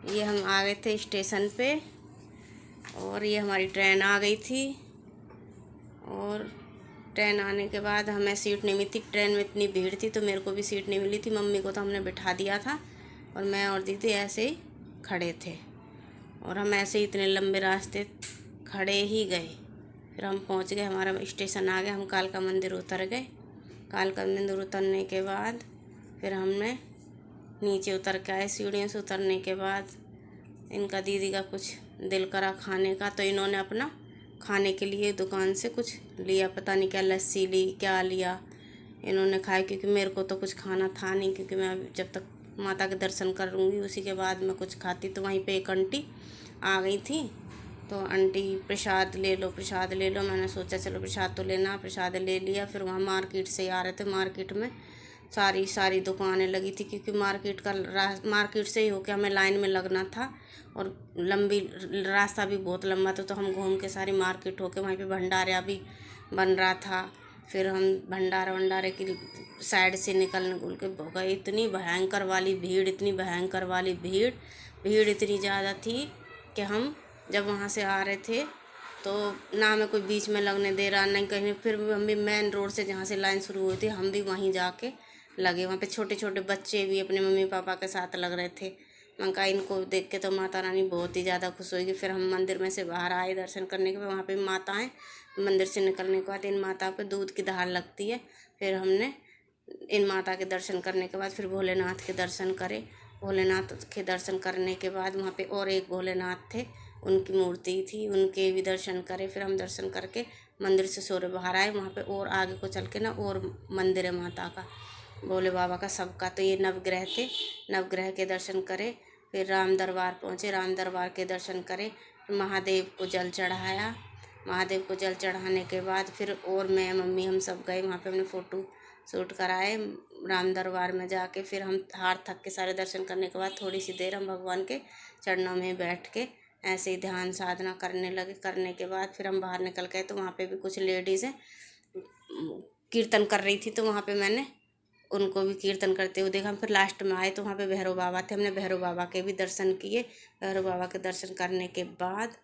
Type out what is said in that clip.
ये हम आ गए थे स्टेशन पे और ये हमारी ट्रेन आ गई थी। और ट्रेन आने के बाद हमें सीट नहीं मिली थी, ट्रेन में इतनी भीड़ थी तो मेरे को भी सीट नहीं मिली थी। मम्मी को तो हमने बिठा दिया था और मैं और दीदी ऐसे ही खड़े थे और हम ऐसे ही इतने लंबे रास्ते खड़े ही गए। फिर हम पहुंच गए, हमारा स्टेशन आ गया, हम कालका मंदिर उतर गए। कालका मंदिर उतरने के बाद फिर हमने नीचे उतर के आए। सीढ़ियों से उतरने के बाद इनका दीदी का कुछ दिल करा खाने का, तो इन्होंने अपना खाने के लिए दुकान से कुछ लिया, पता नहीं क्या लस्सी ली क्या लिया इन्होंने खाया, क्योंकि मेरे को तो कुछ खाना था नहीं, क्योंकि मैं जब तक माता के दर्शन करूँगी उसी के बाद मैं कुछ खाती। तो वहीं पे एक आंटी आ गई थी, तो आंटी प्रसाद ले लो प्रसाद ले लो। मैंने सोचा चलो प्रसाद तो लेना, प्रसाद ले लिया। फिर वहाँ मार्केट से आ रहे थे, मार्केट में सारी दुकानें लगी थी, क्योंकि मार्केट से ही होके हमें लाइन में लगना था और लंबी रास्ता भी बहुत लंबा था। तो हम घूम के सारी मार्केट होके वहीं पे भंडारा भी बन रहा था। फिर हम भंडारे की साइड से निकल के गए। इतनी भयंकर वाली भीड़, इतनी भयंकर वाली भीड़, भीड़ इतनी ज़्यादा थी कि हम जब वहाँ से आ रहे थे तो ना हमें कोई बीच में लगने दे रहा नहीं कहीं। फिर हम भी मेन रोड से जहाँ से लाइन शुरू हुई थी हम भी वहीं जाके लगे। वहाँ पे छोटे छोटे बच्चे भी अपने मम्मी पापा के साथ लग रहे थे। मैं कहा इनको देख के तो माता रानी बहुत ही ज़्यादा खुश होगी। फिर हम मंदिर में से बाहर आए दर्शन करने के बाद। वहाँ पे माताएं, मंदिर से निकलने के बाद इन माता पे दूध की धार लगती है। फिर हमने इन माता के दर्शन करने के बाद फिर भोलेनाथ के दर्शन करे। भोलेनाथ के दर्शन करने के बाद वहाँ पे और एक भोलेनाथ थे, उनकी मूर्ति थी, उनके भी दर्शन करे। फिर हम दर्शन करके मंदिर से सोरे बाहर आए। वहाँ पे और आगे को चल के ना और मंदिर है माता का, भोले बाबा का, सबका। तो ये नवग्रह थे, नवग्रह के दर्शन करे। फिर राम दरबार पहुँचे, राम दरबार के दर्शन करे। महादेव को जल चढ़ाया। महादेव को जल चढ़ाने के बाद फिर और मैं मम्मी हम सब गए वहाँ पे, हमने फ़ोटो शूट कराए राम दरबार में जाके। फिर हम हार थक के सारे दर्शन करने के बाद थोड़ी सी देर हम भगवान के चरणों में बैठ के ऐसे ही ध्यान साधना करने लगे। करने के बाद फिर हम बाहर निकल गए, तो वहाँ पे भी कुछ लेडीज़ें कीर्तन कर रही थी, तो वहाँ पे मैंने उनको भी कीर्तन करते हुए देखा। हम फिर लास्ट में आए तो वहाँ पे भैरव बाबा थे, हमने भैरव बाबा के भी दर्शन किए। भैरव बाबा के दर्शन करने के बाद